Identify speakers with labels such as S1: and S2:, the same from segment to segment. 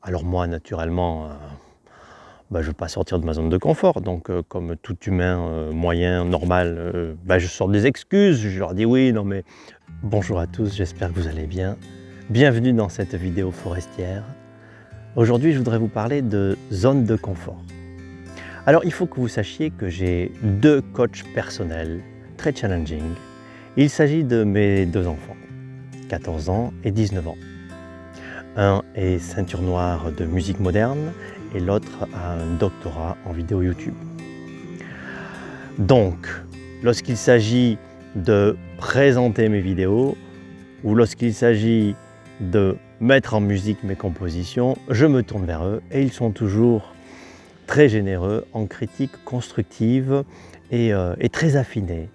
S1: Alors moi, naturellement, je ne veux pas sortir de ma zone de confort. Donc, comme tout humain moyen, normal, je sors des excuses. Je leur dis oui, non mais... Bonjour à tous, j'espère que vous allez bien. Bienvenue dans cette vidéo forestière. Aujourd'hui, je voudrais vous parler de zone de confort. Alors, il faut que vous sachiez que j'ai 2 coachs personnels très challenging. Il s'agit de mes 2 enfants, 14 ans et 19 ans. Un est ceinture noire de musique moderne et l'autre a un doctorat en vidéo YouTube. Donc, lorsqu'il s'agit de présenter mes vidéos ou lorsqu'il s'agit de mettre en musique mes compositions, je me tourne vers eux et ils sont toujours très généreux en critiques constructives et très affinés.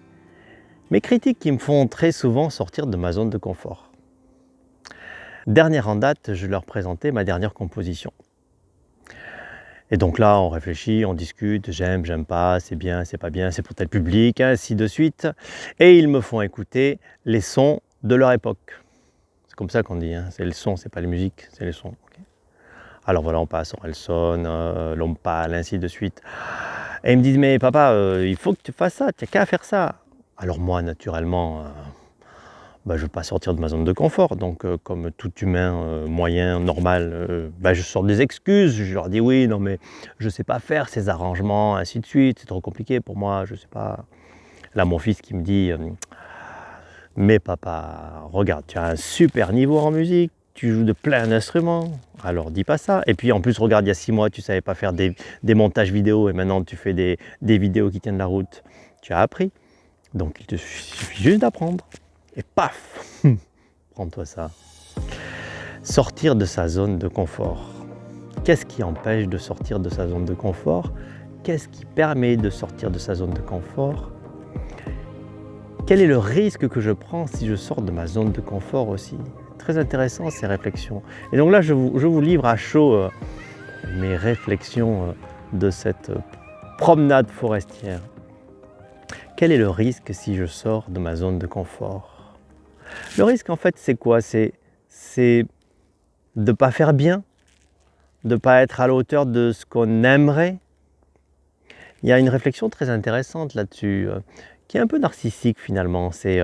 S1: Mes critiques qui me font très souvent sortir de ma zone de confort. Dernière en date, je leur présentais ma dernière composition. Et donc là, on réfléchit, on discute, j'aime, j'aime pas, c'est bien, c'est pas bien, c'est pour tel public, ainsi de suite. Et ils me font écouter les sons de leur époque. C'est comme ça qu'on dit, hein. C'est le son, c'est pas la musique, c'est les sons. Okay. Alors voilà, on passe Orelsan, L'Homme Pâle, ainsi de suite. Et ils me disent, mais papa, il faut que tu fasses ça, tu n'as qu'à faire ça. Alors moi, naturellement... je ne veux pas sortir de ma zone de confort. Donc, comme tout humain moyen, normal, je sors des excuses. Je leur dis oui, non mais je ne sais pas faire ces arrangements, ainsi de suite. C'est trop compliqué pour moi, je ne sais pas. Là, mon fils qui me dit mais papa, regarde, tu as un super niveau en musique, tu joues de plein d'instruments, alors dis pas ça. Et puis en plus, regarde, il y a 6 mois, tu ne savais pas faire des montages vidéo et maintenant tu fais des vidéos qui tiennent la route. Tu as appris. Donc, il te suffit juste d'apprendre. Et paf, prends-toi ça. Sortir de sa zone de confort. Qu'est-ce qui empêche de sortir de sa zone de confort? Qu'est-ce qui permet de sortir de sa zone de confort? Quel est le risque que je prends si je sors de ma zone de confort aussi? Très intéressant ces réflexions. Et donc là, je vous livre à chaud mes réflexions de cette promenade forestière. Quel est le risque si je sors de ma zone de confort? Le risque, en fait, c'est quoi? C'est de ne pas faire bien, de ne pas être à la hauteur de ce qu'on aimerait. Il y a une réflexion très intéressante là-dessus, qui est un peu narcissique finalement. C'est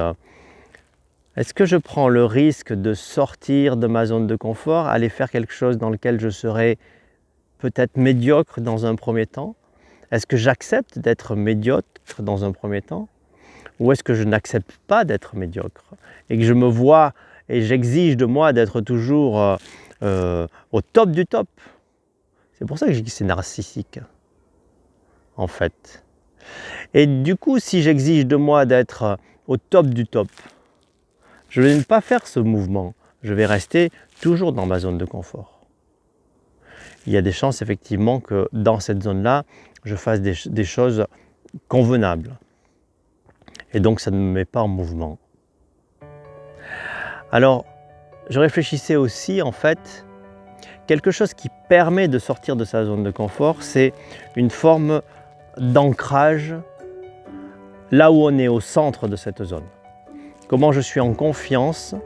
S1: est-ce que je prends le risque de sortir de ma zone de confort, aller faire quelque chose dans lequel je serai peut-être médiocre dans un premier temps? Est-ce que j'accepte d'être médiocre dans un premier temps? Ou est-ce que je n'accepte pas d'être médiocre et que je me vois et j'exige de moi d'être toujours au top du top? C'est pour ça que je dis que c'est narcissique, en fait. Et du coup, si j'exige de moi d'être au top du top, je vais ne pas faire ce mouvement. Je vais rester toujours dans ma zone de confort. Il y a des chances effectivement que dans cette zone-là, je fasse des choses convenables. Et donc ça ne me met pas en mouvement. Alors, je réfléchissais aussi en fait, quelque chose qui permet de sortir de sa zone de confort, c'est une forme d'ancrage là où on est au centre de cette zone. Comment je suis en confiance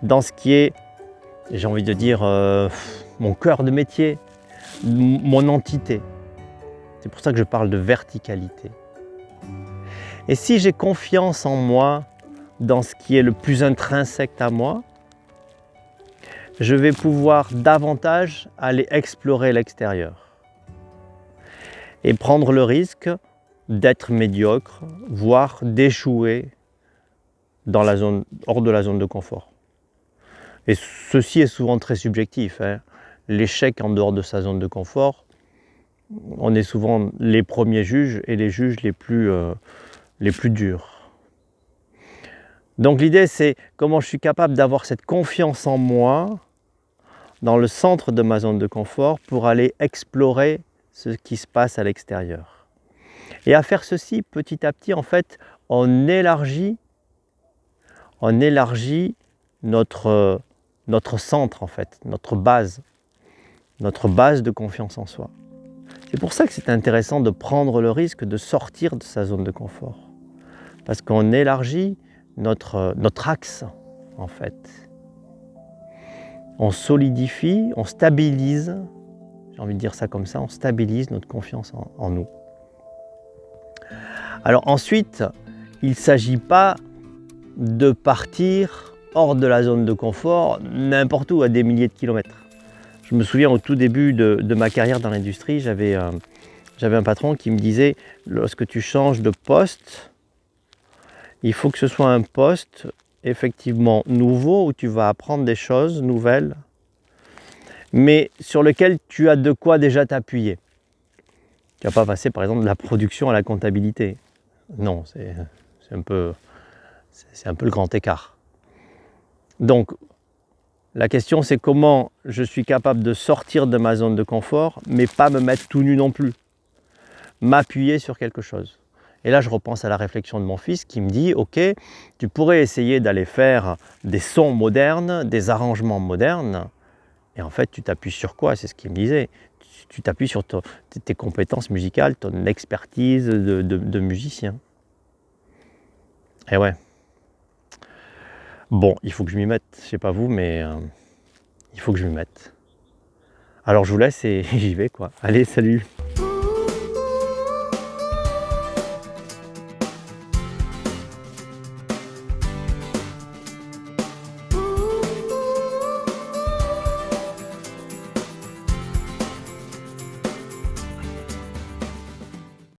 S1: dans ce qui est, j'ai envie de dire, mon cœur de métier, mon entité. C'est pour ça que je parle de verticalité. Et si j'ai confiance en moi, dans ce qui est le plus intrinsèque à moi, je vais pouvoir davantage aller explorer l'extérieur et prendre le risque d'être médiocre, voire d'échouer dans la zone, hors de la zone de confort. Et ceci est souvent très subjectif, hein. L'échec en dehors de sa zone de confort, on est souvent les premiers juges et les juges les plus durs. Donc l'idée, c'est comment je suis capable d'avoir cette confiance en moi dans le centre de ma zone de confort pour aller explorer ce qui se passe à l'extérieur. Et à faire ceci, petit à petit, en fait, on élargit notre centre, en fait, notre base de confiance en soi. C'est pour ça que c'est intéressant de prendre le risque de sortir de sa zone de confort. Parce qu'on élargit notre axe, en fait. on solidifie, on stabilise, j'ai envie de dire ça comme ça, on stabilise notre confiance en nous. Alors ensuite, il ne s'agit pas de partir hors de la zone de confort, n'importe où, à des milliers de kilomètres. Je me souviens au tout début de ma carrière dans l'industrie, j'avais un patron qui me disait, lorsque tu changes de poste, il faut que ce soit un poste effectivement nouveau, où tu vas apprendre des choses nouvelles, mais sur lequel tu as de quoi déjà t'appuyer. Tu ne vas pas passer par exemple de la production à la comptabilité. Non, c'est un peu le grand écart. Donc, la question c'est comment je suis capable de sortir de ma zone de confort, mais pas me mettre tout nu non plus. M'appuyer sur quelque chose. Et là, je repense à la réflexion de mon fils qui me dit, ok, tu pourrais essayer d'aller faire des sons modernes, des arrangements modernes, et en fait, tu t'appuies sur quoi? C'est ce qu'il me disait. Tu t'appuies sur tes compétences musicales, ton expertise de musicien. Et ouais. Bon, il faut que je m'y mette. Je sais pas vous, mais il faut que je m'y mette. Alors je vous laisse et j'y vais quoi. Allez, salut!